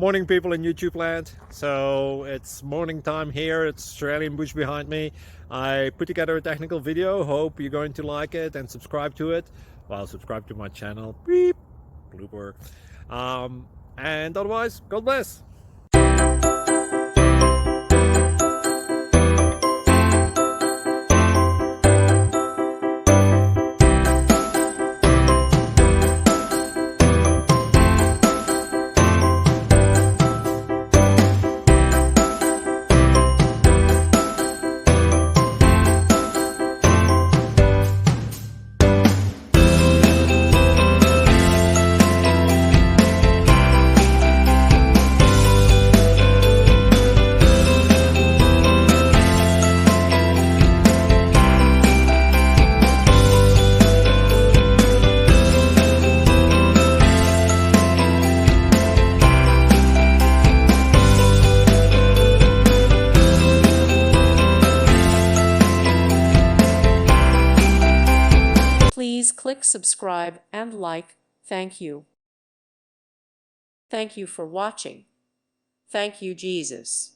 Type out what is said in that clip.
Morning, people in YouTube land. So it's morning time here. It's Australian bush behind me. I put together a technical video. Hope you're going to like it and subscribe to it. Well, subscribe to my channel. Beep. Blooper. And otherwise, God bless. Please click subscribe and like. Thank you. Thank you for watching. Thank you, Jesus.